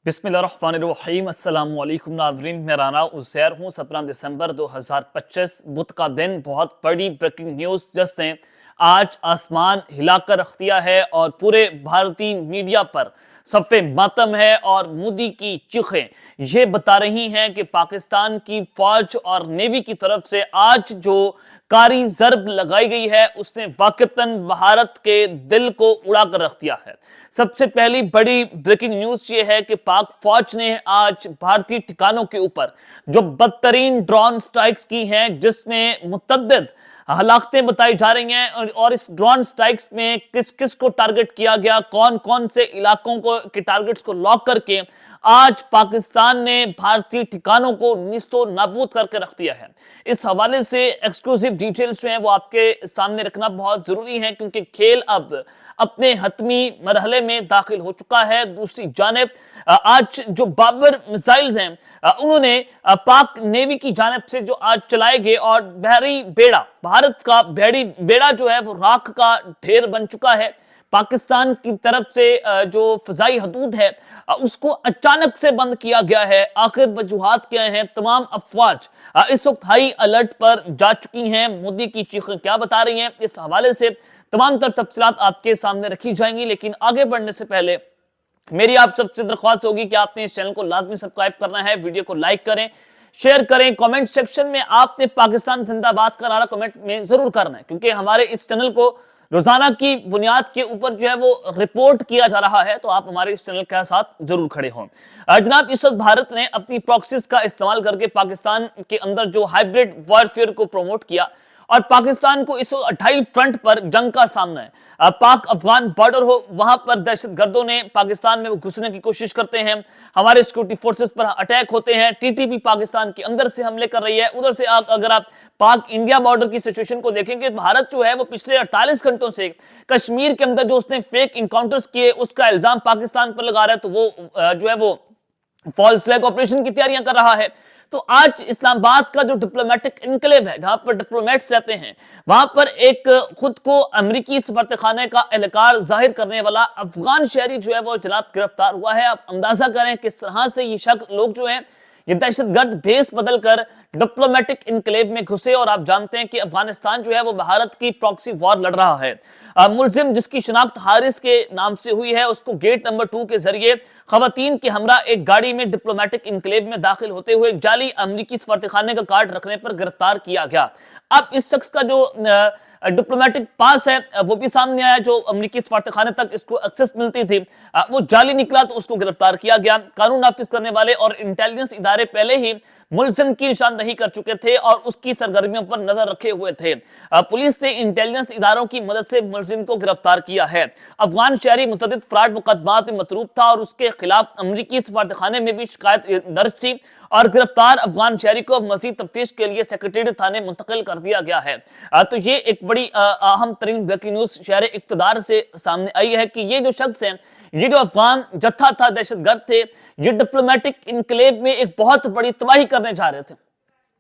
बिस्मिल्लाहिर्रहमानिर्रहीम। अस्सलाम वालेकुम नाज़रीन, मेरा नाम उज़ैर हूँ। 17 दिसंबर 2025 बुध का दिन। बहुत बड़ी ब्रेकिंग न्यूज़ जिसने आज आसमान हिलाकर रख दिया है और पूरे भारतीय मीडिया पर सफ़े मातम है और मोदी की चीखें ये बता रही हैं कि पाकिस्तान की फौज और नेवी की तरफ से आज जो कारी ज़रब लगाई गई है उसने वाक़तन भारत के दिल को उड़ा कर रख दिया है। सबसे पहली बड़ी ब्रेकिंग न्यूज़ ये है कि पाक फौज ने आज भारतीय ठिकानों के ऊपर जो बदतरीन ड्रोन स्ट्राइक्स की हैं, जिसमें मुतअद्दिद हलाकतें बताई जा रही हैं और इस ड्रोन स्ट्राइक्स में किस किस को टारगेट किया गया, कौन कौन से इलाकों को के टारगेट्स को लॉक करके आज पाकिस्तान ने भारतीय ठिकानों को निस्तो नाबूद करके रख दिया है। इस हवाले से एक्सक्लूसिव डिटेल्स जो हैं वो आपके सामने रखना बहुत जरूरी है, क्योंकि खेल अब अपने हतमी मरहले में दाखिल हो चुका है। दूसरी जानिब आज जो बाबर मिसाइल्स हैं उन्होंने पाक नेवी की जानिब से जो आज चलाए गए और बहरी बेड़ा, भारत का बहरी बेड़ा जो है वो राख का ढेर बन चुका है। पाकिस्तान की तरफ से जो फजाई हदूद है उसको अचानक से बंद किया गया है। आखिर वजूहात क्या हैं? तमाम अफवाज इस वक्त हाई अलर्ट पर जा चुकी हैं। मोदी की चीखें क्या बता रही हैं, इस हवाले से तमाम तर तफसीलात आपके सामने रखी जाएंगी। लेकिन आगे बढ़ने से पहले मेरी आप सबसे दरख्वास्त होगी कि आपने इस चैनल को लाजमी सब्सक्राइब करना है, वीडियो को लाइक करें, शेयर करें। कमेंट सेक्शन में आपने पाकिस्तान जिंदाबाद का नारा कमेंट में जरूर करना है, क्योंकि हमारे इस चैनल को रोजाना की बुनियाद के ऊपर जो है वो रिपोर्ट किया जा रहा है, तो आप हमारे इस चैनल के साथ जरूर खड़े हों। जनाब, इस वक्त भारत ने अपनी प्रॉक्सीज का इस्तेमाल करके पाकिस्तान के अंदर जो हाइब्रिड वॉरफेयर को प्रमोट किया और पाकिस्तान को इस 28 फ्रंट पर जंग का सामना है। पाक अफगान बॉर्डर हो, वहां पर दहशतगर्दों ने पाकिस्तान में घुसने की कोशिश करते हैं, हमारे सिक्योरिटी फोर्सेस पर अटैक होते हैं, टीटीपी पाकिस्तान के अंदर से हमले कर रही है। उधर से अगर आप पाक इंडिया बॉर्डर की सिचुएशन को देखेंगे, भारत जो है वो पिछले 48 घंटों से कश्मीर के अंदर जो उसने फेक इनकाउंटर्स किए उसका इल्जाम पाकिस्तान पर लगा रहा है, तो वो जो है वो फॉल्स फ्लैग ऑपरेशन की तैयारियां कर रहा है। तो आज इस्लामाबाद का जो डिप्लोमेटिक इनक्लेव है, जहां पर डिप्लोमेट्स रहते हैं, वहां पर एक खुद को अमेरिकी सफारतखाने का एहलकार जाहिर करने वाला अफगान शहरी जो है वो जनाब गिरफ्तार हुआ है। आप अंदाजा करें किस तरह से ये शख्स लोग जो हैं ये दहशतगर्द भेस बदलकर डिप्लोमेटिक इनक्लेव में घुसे। और आप जानते हैं कि अफगानिस्तान जो है वो भारत की प्रॉक्सी वॉर लड़ रहा है। मुलजिम जिसकी शिनाख्त हारिस के नाम से हुई है, उसको गेट नंबर 2 के जरिए खवातीन के हमरा एक गाड़ी में डिप्लोमेटिक इनक्लेव में दाखिल होते हुए जाली अमेरिकी सफारतखाने का कार्ड रखने पर गिरफ्तार किया गया। अब इस शख्स का जो डिप्लोमेटिक पास है वो भी सामने आया, जो अमेरिकी सफारतखाने तक इसको एक्सेस मिलती थी वो जाली निकला, तो उसको गिरफ्तार किया गया। कानून नाफिज करने वाले और इंटेलिजेंस इदारे पहले ही मुलजिम की निशानदही कर चुके थे और उसकी सरगर्मियों पर नजर रखे हुए थे। पुलिस ने इंटेलिजेंस इदारों की मदद से मुलजिम को गिरफ्तार किया है। अफगान शहरी मुतअद्दिद फ्रॉड मुकदमात में मतरूफ था और उसके खिलाफ अमेरिकी सफारतखाने में भी शिकायत दर्ज थी और गिरफ्तार अफगान शहरी को मजीद तफ्तीश के लिए सेक्रेटेरिएट थाने मुंतकिल कर दिया गया है। तो ये एक बड़ी अहम तरीन ब्रेकिंग न्यूज शहर इक्तदार से सामने आई है कि ये जो शख्स है, ये जो अफगान जत्था था, दहशतगर्द थे, ये डिप्लोमेटिक इनक्लेव में एक बहुत बड़ी तबाही करने जा रहे थे।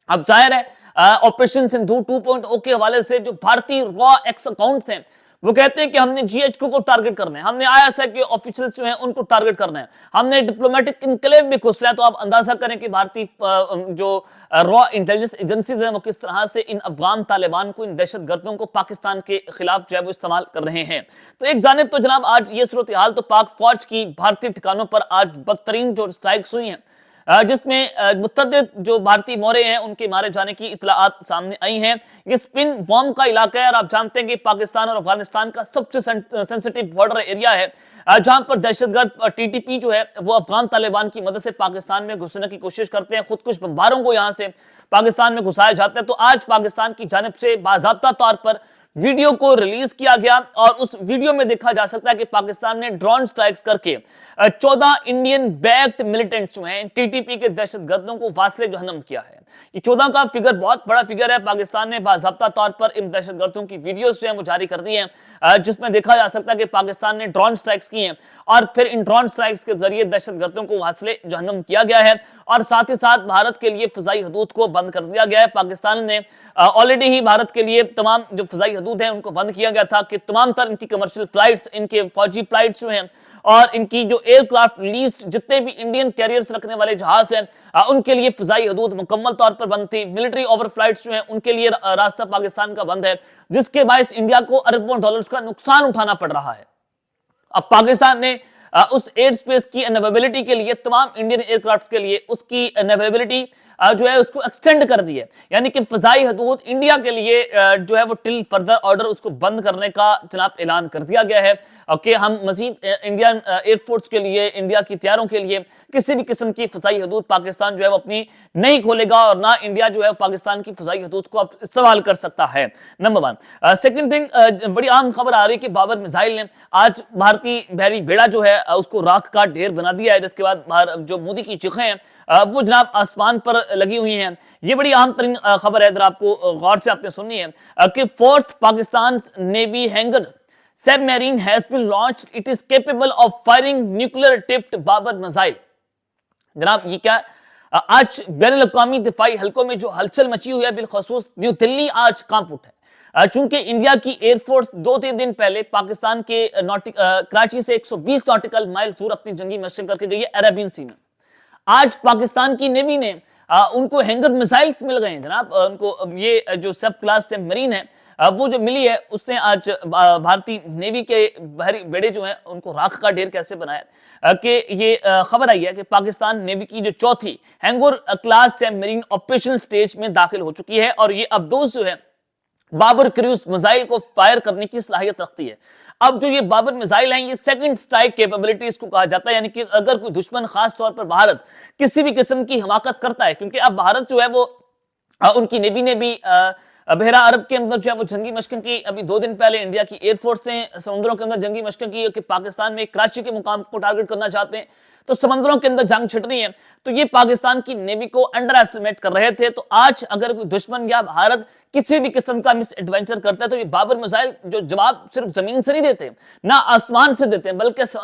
अब जाहिर है ऑपरेशन सिंधु 2.0 के हवाले से जो भारतीय रॉ एक्स अकाउंट थे वो कहते हैं कि हमने जीएचक्यू को टारगेट करना है, हमने आईएसआई के ऑफिशियल्स जो हैं उनको टारगेट करना है, हमने डिप्लोमेटिक इनक्लेव में घुस रहा है। तो आप अंदाजा करें कि भारतीय जो रॉ इंटेलिजेंस एजेंसीज हैं वो किस तरह से इन अफगान तालिबान को, इन दहशतगर्दों को पाकिस्तान के खिलाफ जो है वो इस्तेमाल कर रहे हैं। तो एक जानिब तो जनाब आज ये सूरत हाल तो पाक फौज की भारतीय ठिकानों पर आज बदतरीन जो स्ट्राइक्स हुई हैं, जिसमें मुतअद्दिद जो भारतीय मोरे हैं उनके मारे जाने की इतलाआत सामने आई हैं। ये स्पिन वॉर्म का इलाका है और आप जानते हैं कि पाकिस्तान और अफगानिस्तान का सबसे सेंसिटिव बॉर्डर एरिया है, जहां पर दहशतगर्द टीटीपी जो है वो अफगान तालिबान की मदद से पाकिस्तान में घुसने की कोशिश करते हैं। खुद कुछ बमबारों को यहां से पाकिस्तान में घुसाया जाता है। तो आज पाकिस्तान की जानिब से बाज़ाब्ता तौर पर वीडियो को रिलीज किया गया और उस वीडियो में देखा जा सकता है कि पाकिस्तान ने ड्रोन स्ट्राइक्स करके 14 इंडियन बैक्ड मिलिटेंट्स जो हैं टीटीपी के दहशतगर्दों को वासले जहन्नम किया है। ये 14 का फिगर बहुत बड़ा फिगर है। पाकिस्तान ने बाज़ाब्ता तौर पर इन दहशतगर्दों की वीडियोस जो हैं वो जारी कर दी हैं, जिसमें देखा जा सकता है कि पाकिस्तान ने ड्रोन स्ट्राइक्स की हैं और फिर इन ड्रोन स्ट्राइक्स के जरिए दहशतगर्दों को वासले जहन्नम किया गया है और साथ ही साथ भारत के लिए फजाई हदूद को बंद कर दिया गया है। पाकिस्तान ने ऑलरेडी ही भारत के लिए तमाम जो फजाई हदूद हैं उनको बंद किया गया था कि तमाम तर इनकी कमर्शियल फ्लाइट्स, इनके फौजी फ्लाइट्स जो हैं اور ان کی جو ایئر کرافٹ لیسٹ جتنے بھی انڈین کیریئرز رکھنے والے جہاز ہیں ان کے لیے فضائی حدود مکمل طور پر بند تھی. ملٹری اوور فلائٹس جو ہیں ان کے لیے راستہ پاکستان کا بند ہے, جس کے باعث انڈیا کو اربوں ڈالرز کا نقصان اٹھانا پڑ رہا ہے. اب پاکستان نے اس ایئر سپیس کی انیویبلٹی کے لیے تمام انڈین ایئر کرافٹس کے لیے اس کی انیویبلٹی جو ہے اس کو ایکسٹینڈ کر دی ہے, یعنی کہ فضائی حدود انڈیا کے لیے جو ہے وہ ٹل فردر آرڈر اس کو بند کرنے کا جناب اعلان کر دیا گیا ہے کہ ہم مزید انڈین ایئر فورس کے لیے, انڈیا کی طیاروں کے لیے کسی بھی قسم کی فضائی حدود پاکستان جو ہے وہ اپنی نہیں کھولے گا, اور نہ انڈیا جو ہے پاکستان کی فضائی حدود کو استعمال کر سکتا ہے. نمبر 1. سیکنڈ تھنگ, بڑی عام خبر آ رہی ہے کہ بابر میزائل نے آج بھارتی بحری بیڑا جو ہے اس کو راکھ کا ڈھیر بنا دیا ہے, جس کے بعد جو مودی کی چیخیں ہیں وہ جناب آسمان پر لگی ہوئی ہیں. یہ بڑی عام ترین خبر ہے, اگر آپ کو غور سے آپ نے سننی ہے کہ 4th Pakistan navy hanger submarine has been launched. It is capable of firing nuclear tipped Babar missile. جناب یہ کیا آج بین الاقوامی دفاعی حلقوں میں جو ہلچل مچی ہوئی ہے, بالخصوص نیو دلی آج کانپ اٹھا ہے, چونکہ انڈیا کی ایئر فورس 2-3 دن پہلے پاکستان کے کراچی سے 120 ناٹیکل مائل دور اپنی جنگی مشن کر کے گئی ہے عربین سی میں. آج پاکستان کی نیوی نے ان کو ہینگر میزائلز مل گئے ہیں جناب, ان کو یہ جو سب کلاس سے مرین ہے وہ جو ملی ہے اس سے آج بھارتی نیوی کے بحری بیڑے جو ہیں ان کو راکھ کا ڈھیر کیسے بنایا کہ یہ خبر آئی ہے کہ پاکستان نیوی کی جو 4تھی ہینگر کلاس سے مرین آپریشن سٹیج میں داخل ہو چکی ہے, اور یہ ابدوز جو ہے بابر کروز میزائل کو فائر کرنے کی صلاحیت رکھتی ہے. اب جو یہ بابر میزائل ہیں یہ سیکنڈ سٹرائک کیپیبلٹی اس کو کہا جاتا ہے, یعنی کہ اگر کوئی دشمن خاص طور پر بھارت کسی بھی قسم کی حماقت کرتا ہے, کیونکہ اب بھارت جو ہے وہ ان کی نیوی نے بھی بحیرہ عرب کے اندر جو ہے وہ جنگی مشقیں کی. ابھی 2 دن پہلے انڈیا کی ایئر فورس نے سمندروں کے اندر جنگی مشقیں کی کہ پاکستان میں کراچی کے مقام کو ٹارگٹ کرنا چاہتے ہیں, تو سمندروں کے اندر جنگ چھڑنی ہے, تو یہ پاکستان کی نیوی کو انڈر ایسٹیمیٹ کر رہے تھے. تو آج اگر کوئی دشمن یا بھارت کسی بھی قسم کا مس ایڈونچر کرتا ہے تو یہ بابر میزائل جو جواب صرف زمین سے نہیں دیتے, نہ آسمان سے دیتے, بلکہ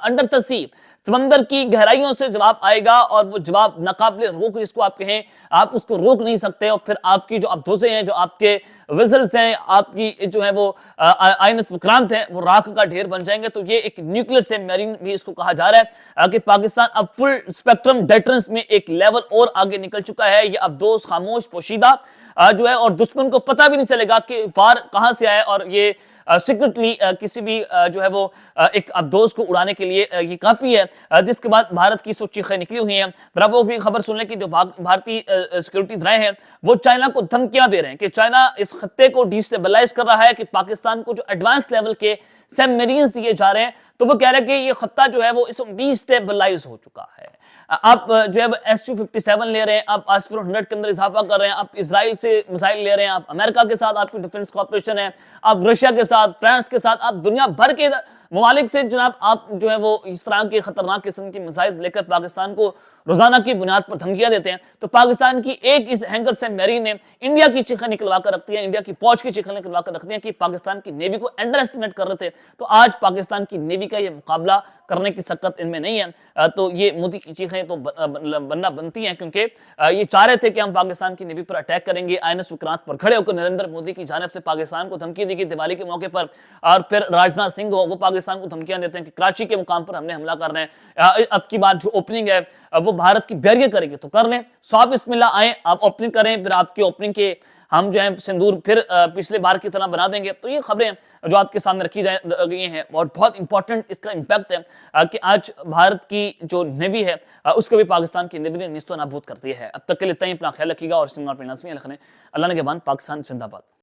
انڈر دی سی سمندر کی گہرائیوں سے جواب آئے گا, اور وہ جواب ناقابل روک جس کو آپ کہیں, آپ اس کو روک نہیں سکتے, اور پھر آپ کی جو ابدوزیں ہیں, جو آپ کے وزلز ہیں, آپ کی جو ہے وہ آئنس وکرانت ہیں, وہ راکھ کا ڈھیر بن جائیں گے. تو یہ ایک نیوکلیر سے میرین بھی اس کو کہا جا رہا ہے کہ پاکستان اب فل سپیکٹرم ڈیٹرنس میں ایک لیول اور آگے نکل چکا ہے. یہ ابدوز خاموش پوشیدہ جو ہے, اور دشمن کو پتہ بھی نہیں چلے گا کہ وار کہاں سے آئے, اور یہ سیکرٹلی کسی بھی جو ہے وہ ایک ابدوز کو اڑانے کے لیے یہ کافی ہے. جس کے بعد بھارت کی سو چیخیں نکلی ہوئی ہیں. ذرا وہ بھی خبر سن لیں کہ جو بھارتی سیکورٹی ذرائع ہیں وہ چائنا کو دھمکیاں دے رہے ہیں کہ چائنا اس خطے کو ڈیسٹیبلائز کر رہا ہے, کہ پاکستان کو جو ایڈوانس لیول کے سب میرینز دیے جا رہے ہیں, تو وہ کہہ رہے ہیں کہ یہ خطہ جو ہے وہ اس ڈیسٹیبلائز ہو چکا ہے. آپ جو ہے وہ SU-57 لے رہے ہیں, آپ آسفر 100 کے اندر اضافہ کر رہے ہیں, آپ اسرائیل سے میزائل لے رہے ہیں, آپ امریکہ کے ساتھ آپ کی ڈیفنس کوآپریشن ہے, آپ رشیا کے ساتھ, فرانس کے ساتھ, آپ دنیا بھر کے ممالک سے جناب آپ جو ہے وہ اس طرح کے خطرناک قسم کی میزائل لے کر پاکستان کو روزانہ کی بنیاد پر دھمکیاں دیتے ہیں. تو پاکستان کی ایک اس ہینگر سے میرین نے انڈیا کی چیخیں نکلوا کر رکھتی ہیں, انڈیا کی فوج کی چیخیں نکلوا کر رکھتی ہیں کہ پاکستان کی نیوی کو انڈر ایسٹیمیٹ کر رہے تھے. تو آج پاکستان کی نیوی کا یہ مقابلہ کرنے کی سکت ان میں نہیں ہے. تو یہ مودی کی چیخیں تو بننا بنتی ہیں, کیونکہ یہ چاہ رہے تھے کہ ہم پاکستان کی نیوی پر اٹیک کریں گے. آئنس وکرانت پر کھڑے ہو کر نریندر مودی کی جانب سے پاکستان کو دھمکی دی گئی دیوالی کے موقع پر, اور پھر راجناتھ سنگھ ہو وہ پاکستان کو دھمکیاں دیتے ہیں کہ کراچی کے مقام پر ہم نے حملہ کر رہے ہیں. اب کی بات جو اوپننگ ہے وہ بھارت کی بیریئر کرے گی تو کر لیں, صاحب بسم اللہ آئیں, آپ اوپننگ کریں, پھر آپ کی اوپننگ کے ہم جو ہیں سندور پھر پچھلے بار کی طرح بنا دیں گے. تو یہ خبریں جو آپ کے سامنے رکھی گئی ہیں, اور بہت امپورٹنٹ اس کا امپیکٹ ہے کہ آج بھارت کی جو نیوی ہے اس کو بھی پاکستان کی نیوی نے نیست و نابود کر دی ہے. اب تک کے لیے اتنا ہی, اپنا خیال رکھیے گا اور سنگار پہ نازمی رکھنے. اللہ نگہبان. پاکستان زندہ باد.